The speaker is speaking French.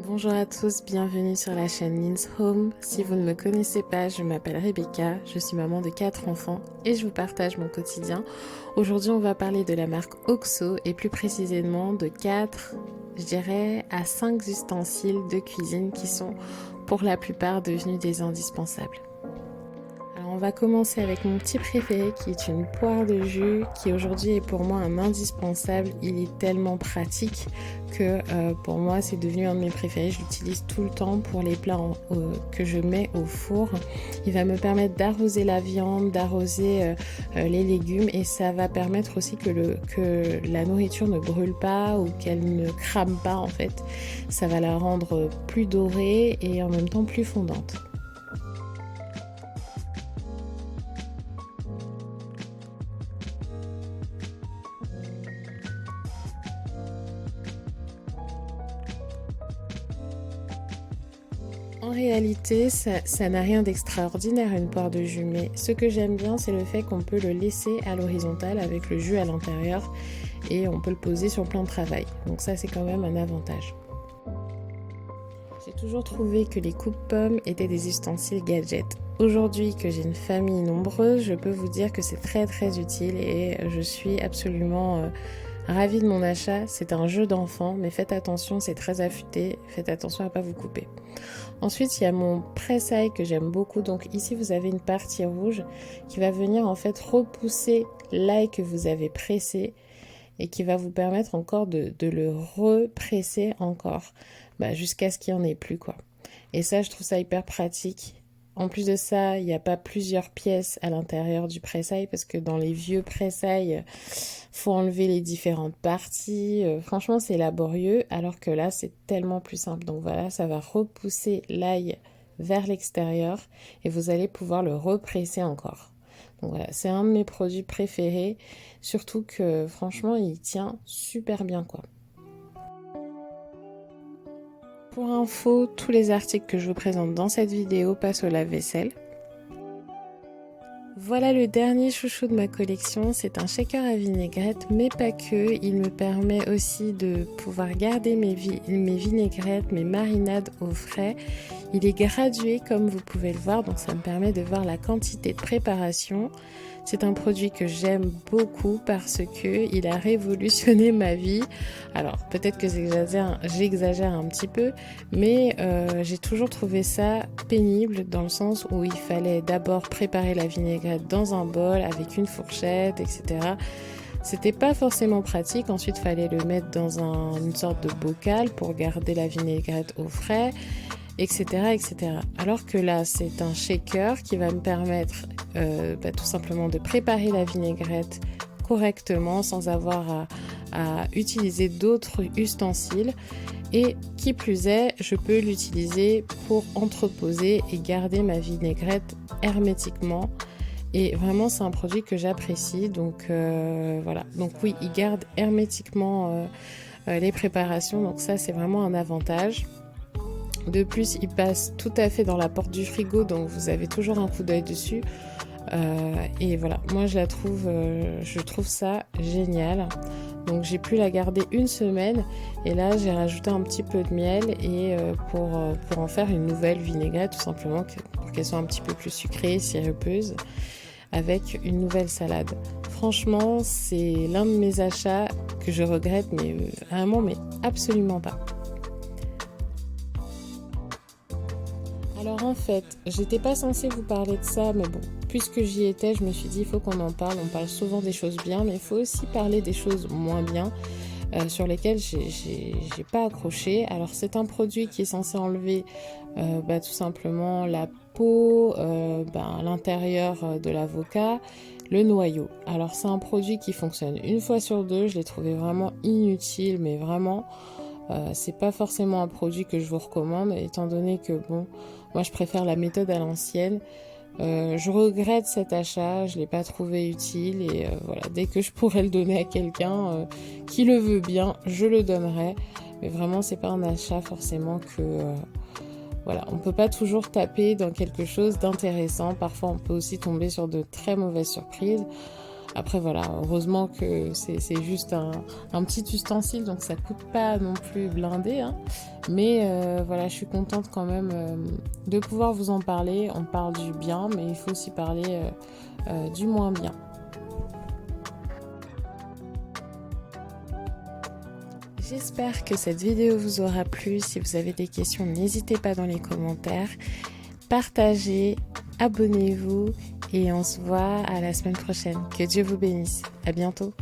Bonjour à tous, bienvenue sur la chaîne Lin's Home. Si vous ne me connaissez pas, je m'appelle Rebecca, je suis maman de 4 enfants et je vous partage mon quotidien. Aujourd'hui, on va parler de la marque OXO et plus précisément de 4, je dirais, à 5 ustensiles de cuisine qui sont pour la plupart devenus des indispensables. Alors on va commencer avec mon petit préféré qui est une poire de jus qui aujourd'hui est pour moi un indispensable. Il est tellement pratique que pour moi c'est devenu un de mes préférés. Je l'utilise tout le temps pour les plats que je mets au four. Il va me permettre d'arroser la viande, d'arroser les légumes et ça va permettre aussi que la nourriture ne brûle pas ou qu'elle ne crame pas en fait. Ça va la rendre plus dorée et en même temps plus fondante. En réalité, ça n'a rien d'extraordinaire une poire de jus, mais ce que j'aime bien, c'est le fait qu'on peut le laisser à l'horizontale avec le jus à l'intérieur et on peut le poser sur le plan de travail. Donc ça, c'est quand même un avantage. J'ai toujours trouvé que les coupes-pommes étaient des ustensiles gadgets. Aujourd'hui que j'ai une famille nombreuse, je peux vous dire que c'est très utile et je suis absolument ravie de mon achat. C'est un jeu d'enfant, mais faites attention, c'est très affûté, faites attention à ne pas vous couper. Ensuite, il y a mon presse-ail que j'aime beaucoup. Donc ici, vous avez une partie rouge qui va venir en fait repousser l'ail que vous avez pressé et qui va vous permettre encore de le represser encore jusqu'à ce qu'il n'y en ait plus quoi. Et ça, je trouve ça hyper pratique. En plus de ça, il n'y a pas plusieurs pièces à l'intérieur du presse-ail parce que dans les vieux presse-ail, faut enlever les différentes parties. Franchement, c'est laborieux alors que là, c'est tellement plus simple. Donc voilà, ça va repousser l'ail vers l'extérieur et vous allez pouvoir le represser encore. Donc voilà, c'est un de mes produits préférés, surtout que franchement, il tient super bien quoi. Pour info, tous les articles que je vous présente dans cette vidéo passent au lave-vaisselle. Voilà le dernier chouchou de ma collection, c'est un shaker à vinaigrette, mais pas que. Il me permet aussi de pouvoir garder mes vinaigrettes, mes marinades au frais. Il est gradué comme vous pouvez le voir, donc ça me permet de voir la quantité de préparation. C'est un produit que j'aime beaucoup parce que il a révolutionné ma vie. Alors peut-être que j'exagère un petit peu, mais j'ai toujours trouvé ça pénible dans le sens où il fallait d'abord préparer la vinaigrette dans un bol avec une fourchette, etc. C'était pas forcément pratique. Ensuite, il fallait le mettre dans une sorte de bocal pour garder la vinaigrette au frais, etc. Alors que là, c'est un shaker qui va me permettre tout simplement de préparer la vinaigrette correctement sans avoir à utiliser d'autres ustensiles. Et qui plus est, je peux l'utiliser pour entreposer et garder ma vinaigrette hermétiquement. Et vraiment, c'est un produit que j'apprécie. Donc voilà. Donc oui, il garde hermétiquement les préparations. Donc ça, c'est vraiment un avantage. De plus, il passe tout à fait dans la porte du frigo, donc vous avez toujours un coup d'œil dessus. Et voilà, moi je trouve ça génial. Donc j'ai pu la garder une semaine et là j'ai rajouté un petit peu de miel et pour en faire une nouvelle vinaigrette tout simplement pour qu'elle soit un petit peu plus sucrée, sirupeuse avec une nouvelle salade. Franchement, c'est l'un de mes achats que je regrette mais vraiment mais absolument pas. Alors en fait, j'étais pas censée vous parler de ça, mais bon, puisque j'y étais, je me suis dit il faut qu'on en parle. On parle souvent des choses bien, mais il faut aussi parler des choses moins bien sur lesquelles j'ai pas accroché. Alors c'est un produit qui est censé enlever tout simplement la peau, à l'intérieur de l'avocat, le noyau. Alors c'est un produit qui fonctionne une fois sur deux. Je l'ai trouvé vraiment inutile, mais vraiment. C'est pas forcément un produit que je vous recommande étant donné que bon, moi je préfère la méthode à l'ancienne. Je regrette cet achat, je l'ai pas trouvé utile et voilà, dès que je pourrais le donner à quelqu'un qui le veut bien, je le donnerai. Mais vraiment, c'est pas un achat forcément que voilà, on peut pas toujours taper dans quelque chose d'intéressant. Parfois, on peut aussi tomber sur de très mauvaises surprises. Après voilà, heureusement que c'est juste un petit ustensile, donc ça coûte pas non plus blindé, hein. Mais voilà, je suis contente quand même de pouvoir vous en parler. On parle du bien, mais il faut aussi parler du moins bien. J'espère que cette vidéo vous aura plu. Si vous avez des questions, n'hésitez pas dans les commentaires. Partagez, abonnez-vous et on se voit à la semaine prochaine. Que Dieu vous bénisse. À bientôt.